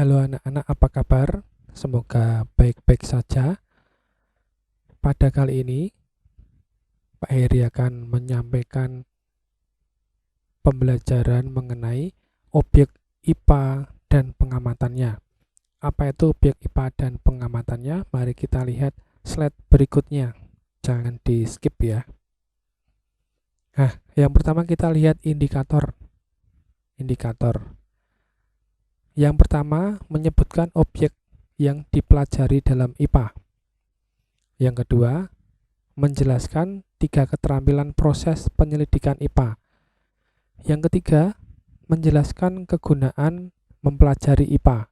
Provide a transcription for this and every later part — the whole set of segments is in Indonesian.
Halo anak-anak, apa kabar? Semoga baik-baik saja. Pada kali ini, Pak Heri akan menyampaikan pembelajaran mengenai objek IPA dan pengamatannya. Apa itu objek IPA dan pengamatannya? Mari kita lihat slide berikutnya. Jangan di skip ya. Nah, yang pertama kita lihat indikator. Yang pertama menyebutkan objek yang dipelajari dalam IPA. Yang kedua, menjelaskan 3 keterampilan proses penyelidikan IPA. Yang ketiga, menjelaskan kegunaan mempelajari IPA.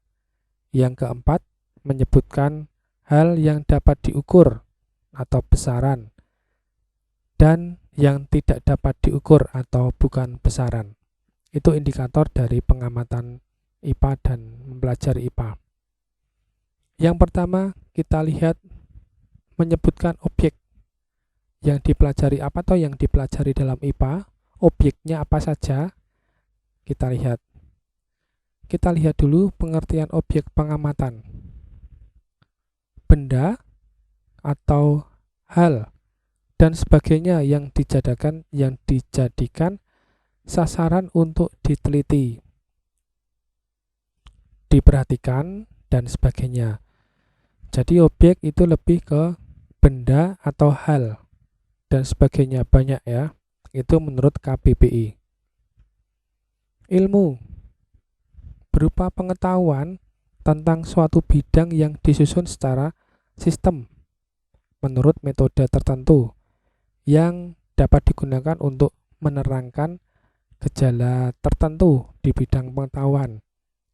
Yang keempat, menyebutkan hal yang dapat diukur atau besaran dan yang tidak dapat diukur atau bukan besaran. Itu indikator dari pengamatan IPA dan mempelajari IPA. Yang pertama, kita lihat menyebutkan objek yang dipelajari apa atau yang dipelajari dalam IPA. Objeknya apa saja? Kita lihat dulu pengertian objek pengamatan. Benda atau hal dan sebagainya yang dijadikan sasaran untuk diteliti, diperhatikan dan sebagainya. Jadi objek itu lebih ke benda atau hal dan sebagainya, banyak ya. Itu menurut KBBI. Ilmu berupa pengetahuan tentang suatu bidang yang disusun secara sistem menurut metode tertentu yang dapat digunakan untuk menerangkan gejala tertentu di bidang pengetahuan.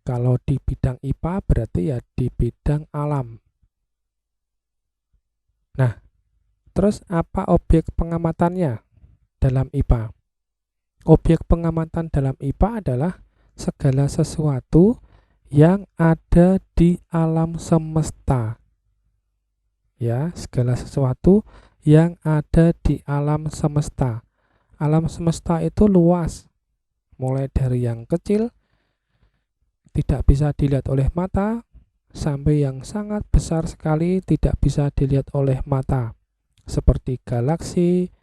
Kalau di bidang IPA berarti ya di bidang alam. Nah, terus apa objek pengamatannya dalam IPA? Objek pengamatan dalam IPA adalah segala sesuatu yang ada di alam semesta. Ya, segala sesuatu yang ada di alam semesta. Alam semesta itu luas, mulai dari yang kecil tidak bisa dilihat oleh mata sampai yang sangat besar sekali tidak bisa dilihat oleh mata, seperti galaksi,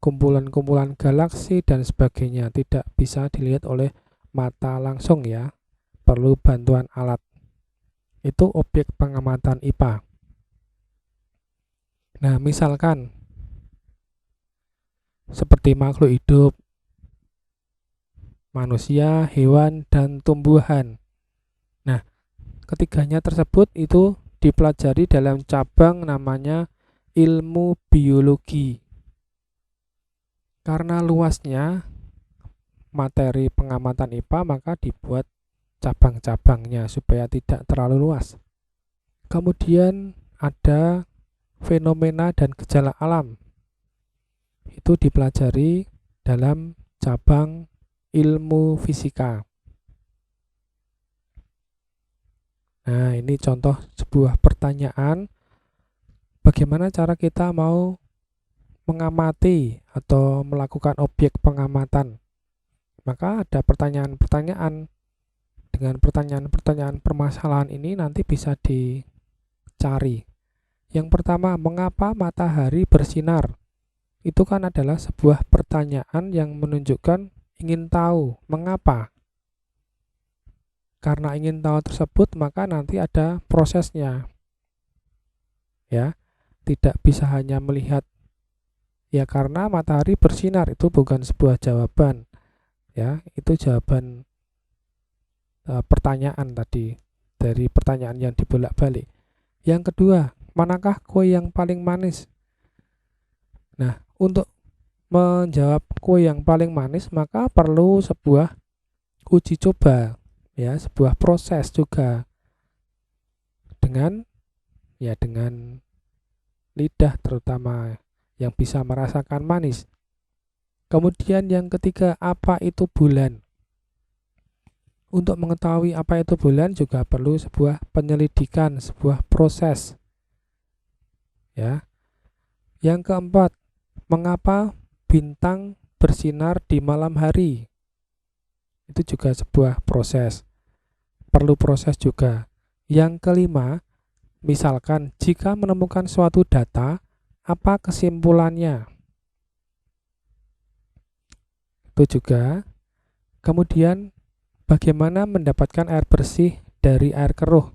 kumpulan-kumpulan galaksi dan sebagainya, tidak bisa dilihat oleh mata langsung ya, perlu bantuan alat. Itu objek pengamatan IPA. Nah, misalkan seperti makhluk hidup, manusia, hewan, dan tumbuhan. Nah, ketiganya tersebut itu dipelajari dalam cabang namanya ilmu biologi. Karena luasnya materi pengamatan IPA, maka dibuat cabang-cabangnya supaya tidak terlalu luas. Kemudian ada fenomena dan gejala alam. Itu dipelajari dalam cabang ilmu fisika. Nah, ini contoh sebuah pertanyaan. Bagaimana cara kita mau mengamati atau melakukan objek pengamatan? Maka ada pertanyaan-pertanyaan. Dengan pertanyaan-pertanyaan permasalahan ini nanti bisa dicari. Yang pertama, mengapa matahari bersinar? Itu kan adalah sebuah pertanyaan yang menunjukkan ingin tahu mengapa. Karena ingin tahu tersebut, maka nanti ada prosesnya. Ya, tidak bisa hanya melihat ya karena matahari bersinar, itu bukan sebuah jawaban. Ya, itu jawaban pertanyaan tadi dari pertanyaan yang dibolak-balik. Yang kedua, manakah kue yang paling manis? Nah, untuk menjawab kue yang paling manis maka perlu sebuah uji coba, ya, sebuah proses juga dengan lidah terutama yang bisa merasakan manis. Kemudian yang ketiga, apa itu bulan? Untuk mengetahui apa itu bulan juga perlu sebuah penyelidikan, sebuah proses. Ya. Yang keempat, mengapa bintang bersinar di malam hari? Itu juga sebuah proses. perlu proses juga. Yang kelima, misalkan jika menemukan suatu data, apa kesimpulannya? Itu juga. Kemudian bagaimana mendapatkan air bersih dari air keruh?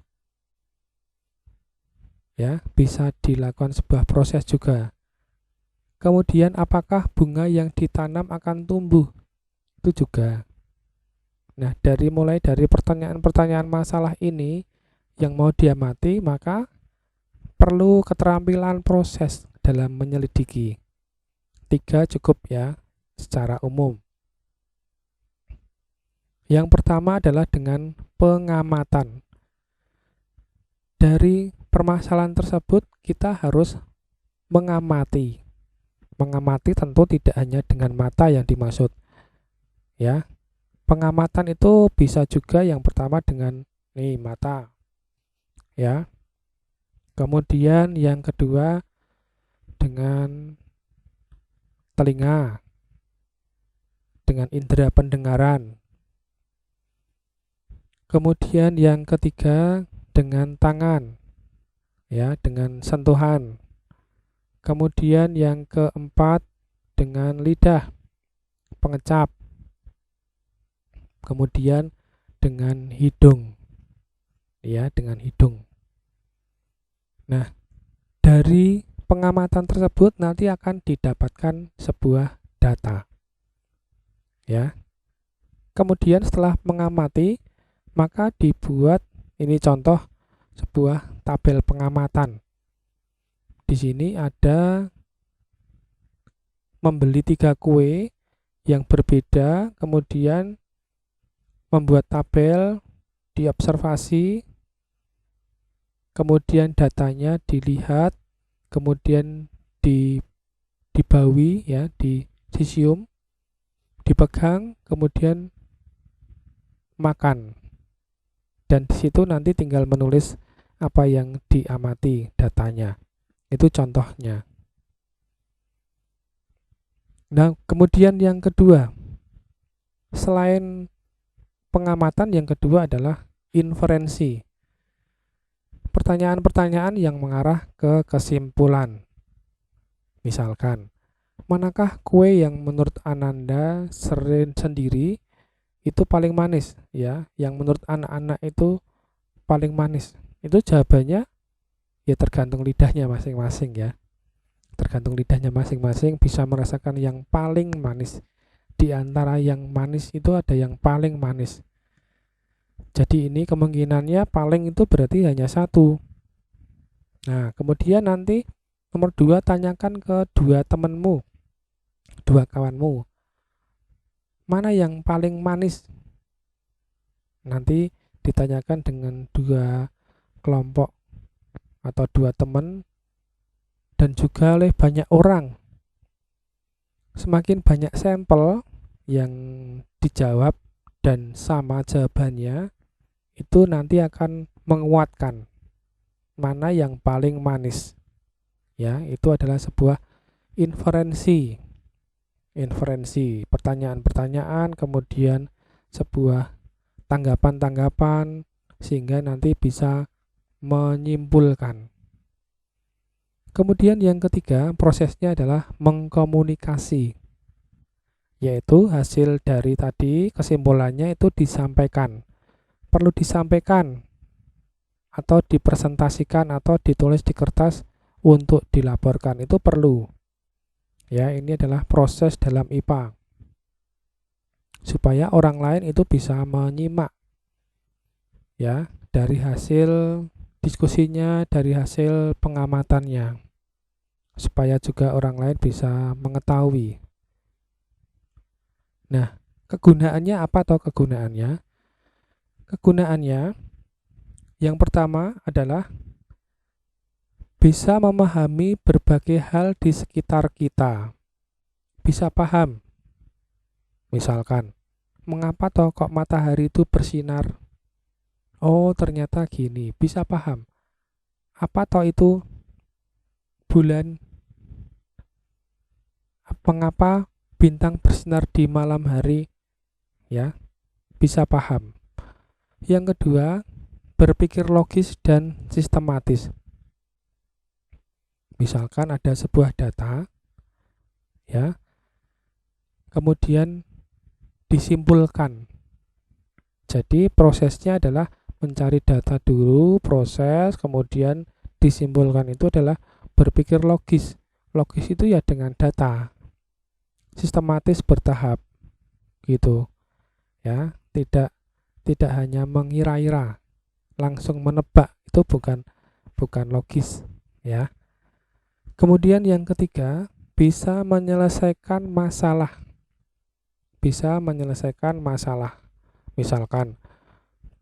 Ya, bisa dilakukan sebuah proses juga. Kemudian apakah bunga yang ditanam akan tumbuh? Itu juga. Nah, mulai dari pertanyaan-pertanyaan masalah ini yang mau diamati, maka perlu keterampilan proses dalam menyelidiki. 3 cukup ya, secara umum. Yang pertama adalah dengan pengamatan. Dari permasalahan tersebut kita harus mengamati. Mengamati tentu tidak hanya dengan mata yang dimaksud. Ya. Pengamatan itu bisa juga yang pertama dengan mata. Ya. Kemudian yang kedua dengan telinga. Dengan indera pendengaran. Kemudian yang ketiga dengan tangan. Ya, dengan sentuhan. Kemudian yang keempat dengan lidah, pengecap. Kemudian dengan hidung. Ya, dengan hidung. Nah, dari pengamatan tersebut nanti akan didapatkan sebuah data. Ya. Kemudian setelah mengamati, maka dibuat ini contoh sebuah tabel pengamatan. Di sini ada membeli 3 kue yang berbeda, kemudian membuat tabel, diobservasi, kemudian datanya dilihat, kemudian dibawi ya, disium, dipegang, kemudian makan. Dan di situ nanti tinggal menulis apa yang diamati datanya. Itu contohnya. Nah, kemudian yang kedua, selain pengamatan, yang kedua adalah inferensi. Pertanyaan-pertanyaan yang mengarah ke kesimpulan. Misalkan, manakah kue yang menurut Ananda sendiri itu paling manis? Ya, yang menurut anak-anak itu paling manis. Itu jawabannya ya tergantung lidahnya masing-masing ya. Tergantung lidahnya masing-masing bisa merasakan yang paling manis. Di antara yang manis itu ada yang paling manis. Jadi ini kemungkinannya paling itu berarti hanya satu. Nah, kemudian nanti nomor 2 tanyakan ke 2 temanmu, 2 kawanmu. Mana yang paling manis? Nanti ditanyakan dengan 2 kelompok atau 2 teman dan juga oleh banyak orang. Semakin banyak sampel yang dijawab dan sama jawabannya, itu nanti akan menguatkan mana yang paling manis. Ya, itu adalah sebuah inferensi. Inferensi, pertanyaan-pertanyaan, kemudian sebuah tanggapan-tanggapan sehingga nanti bisa menyimpulkan. Kemudian yang ketiga, prosesnya adalah mengkomunikasi, yaitu hasil dari tadi kesimpulannya itu disampaikan. Perlu disampaikan atau dipresentasikan atau ditulis di kertas untuk dilaporkan, itu perlu. Ya, ini adalah proses dalam IPA. Supaya orang lain itu bisa menyimak. Ya, dari hasil diskusinya, dari hasil pengamatannya, supaya juga orang lain bisa mengetahui. Nah, kegunaannya apa atau kegunaannya? Kegunaannya yang pertama adalah bisa memahami berbagai hal di sekitar kita. Bisa paham. Misalkan, mengapa toh kok matahari itu bersinar? Oh, ternyata gini, bisa paham. Apa toh itu bulan? Mengapa bintang bersinar di malam hari? Ya, bisa paham. Yang kedua, berpikir logis dan sistematis. Misalkan ada sebuah data, ya, kemudian disimpulkan. Jadi prosesnya adalah mencari data dulu, proses, kemudian disimpulkan. Itu adalah berpikir logis. Logis itu ya dengan data. Sistematis bertahap, gitu. Ya, tidak hanya mengira-ira, langsung menebak. Itu bukan logis, ya. Kemudian yang ketiga, bisa menyelesaikan masalah. Bisa menyelesaikan masalah. Misalkan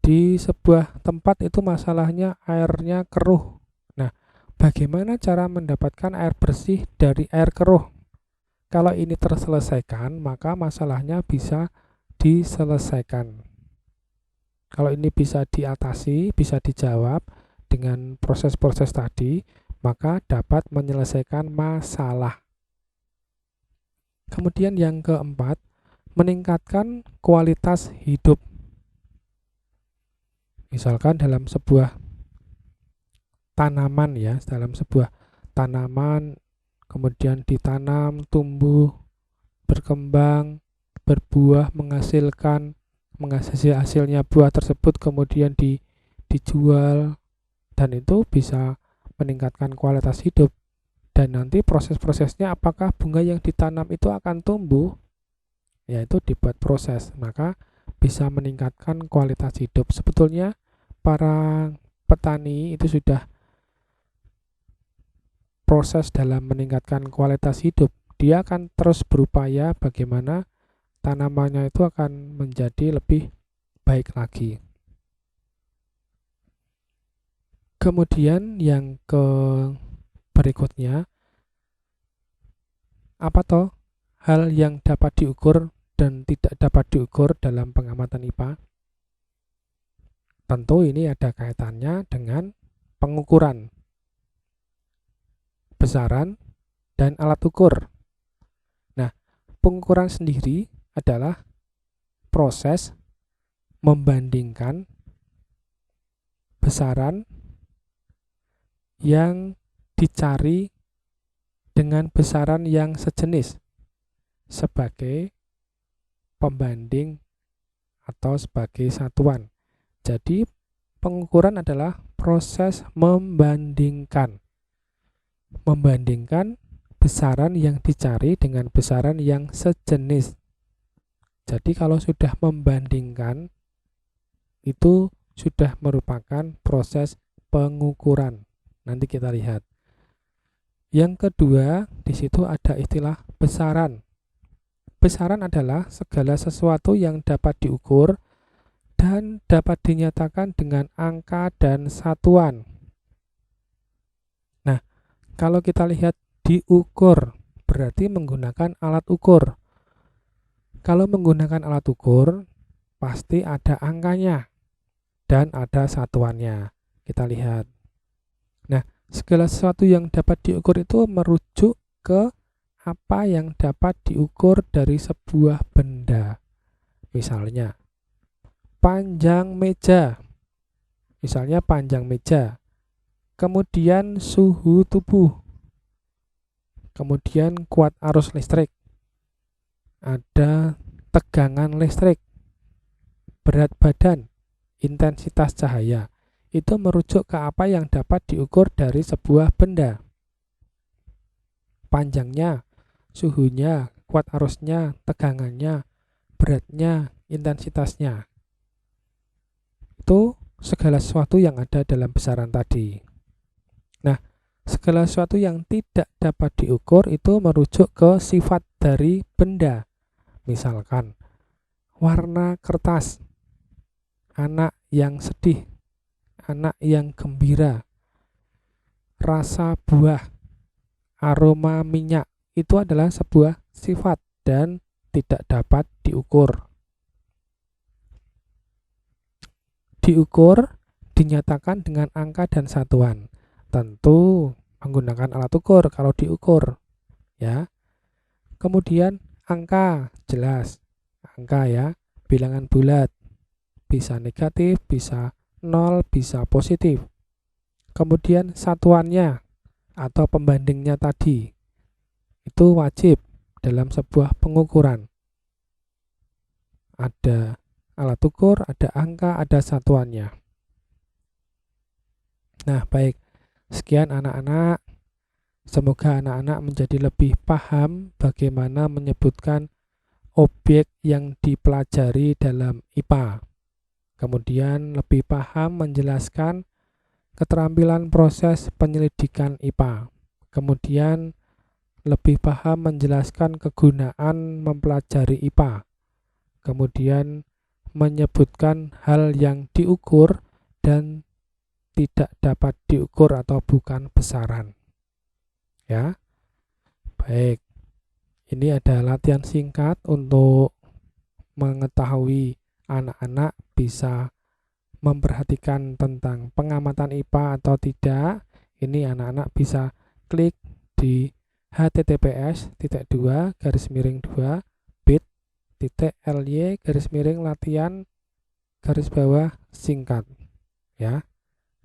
di sebuah tempat itu masalahnya airnya keruh. Nah, bagaimana cara mendapatkan air bersih dari air keruh? Kalau ini terselesaikan, maka masalahnya bisa diselesaikan. Kalau ini bisa diatasi, bisa dijawab dengan proses-proses tadi, maka dapat menyelesaikan masalah. Kemudian yang keempat, meningkatkan kualitas hidup. Misalkan dalam sebuah tanaman, ya, dalam sebuah tanaman kemudian ditanam, tumbuh, berkembang, berbuah, hasilnya buah tersebut kemudian dijual, dan itu bisa meningkatkan kualitas hidup. Dan nanti proses-prosesnya apakah bunga yang ditanam itu akan tumbuh, yaitu dibuat proses, maka bisa meningkatkan kualitas hidup. Sebetulnya para petani itu sudah proses dalam meningkatkan kualitas hidup. Dia akan terus berupaya bagaimana tanamannya itu akan menjadi lebih baik lagi. Kemudian yang berikutnya, apa toh hal yang dapat diukur dan tidak dapat diukur dalam pengamatan IPA? Tentu ini ada kaitannya dengan pengukuran, besaran, dan alat ukur. Nah, pengukuran sendiri adalah proses membandingkan besaran yang dicari dengan besaran yang sejenis sebagai pembanding atau sebagai satuan. Jadi pengukuran adalah proses membandingkan besaran yang dicari dengan besaran yang sejenis. Jadi kalau sudah membandingkan, itu sudah merupakan proses pengukuran. Nanti kita lihat. Yang kedua, di situ ada istilah besaran. Besaran adalah segala sesuatu yang dapat diukur dan dapat dinyatakan dengan angka dan satuan. Nah, kalau kita lihat diukur, berarti menggunakan alat ukur. Kalau menggunakan alat ukur, pasti ada angkanya dan ada satuannya. Kita lihat. Nah, segala sesuatu yang dapat diukur itu merujuk ke apa yang dapat diukur dari sebuah benda. Misalnya, panjang meja. Misalnya panjang meja. Kemudian suhu tubuh. Kemudian kuat arus listrik. Ada tegangan listrik. Berat badan, intensitas cahaya. Itu merujuk ke apa yang dapat diukur dari sebuah benda. Panjangnya, suhunya, kuat arusnya, tegangannya, beratnya, intensitasnya. Itu segala sesuatu yang ada dalam besaran tadi. Nah, segala sesuatu yang tidak dapat diukur itu merujuk ke sifat dari benda. Misalkan, warna kertas, anak yang sedih, anak yang gembira, rasa buah, aroma minyak, itu adalah sebuah sifat dan tidak dapat diukur. Diukur dinyatakan dengan angka dan satuan. Tentu menggunakan alat ukur kalau diukur, ya. Kemudian angka, jelas. Angka, ya, bilangan bulat. bisa negatif, bisa 0, bisa positif. Kemudian satuannya atau pembandingnya tadi itu wajib dalam sebuah pengukuran. Ada alat ukur, ada angka, ada satuannya. Nah, baik. Sekian anak-anak. Semoga anak-anak menjadi lebih paham bagaimana menyebutkan objek yang dipelajari dalam IPA. Kemudian lebih paham menjelaskan keterampilan proses penyelidikan IPA. Kemudian lebih paham menjelaskan kegunaan mempelajari IPA. Kemudian menyebutkan hal yang diukur dan tidak dapat diukur atau bukan besaran. Ya. Baik. Ini ada latihan singkat untuk mengetahui anak-anak bisa memperhatikan tentang pengamatan IPA atau tidak. Ini anak-anak bisa klik di https://bit.ly/latihan_singkat. Ya.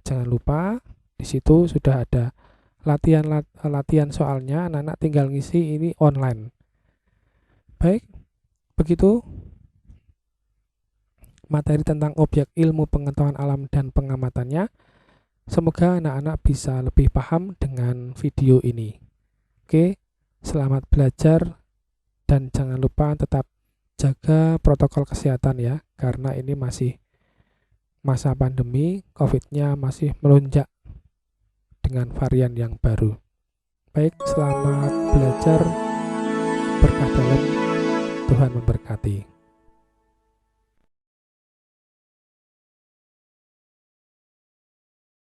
Jangan lupa di situ sudah ada latihan soalnya, anak-anak tinggal ngisi, ini online. Baik, begitu materi tentang objek ilmu pengetahuan alam dan pengamatannya. Semoga anak-anak bisa lebih paham dengan video ini. Oke, selamat belajar dan jangan lupa tetap jaga protokol kesehatan ya, karena ini masih masa pandemi, COVID-nya masih melonjak dengan varian yang baru. Baik, selamat belajar, berkah dalam, Tuhan memberkati.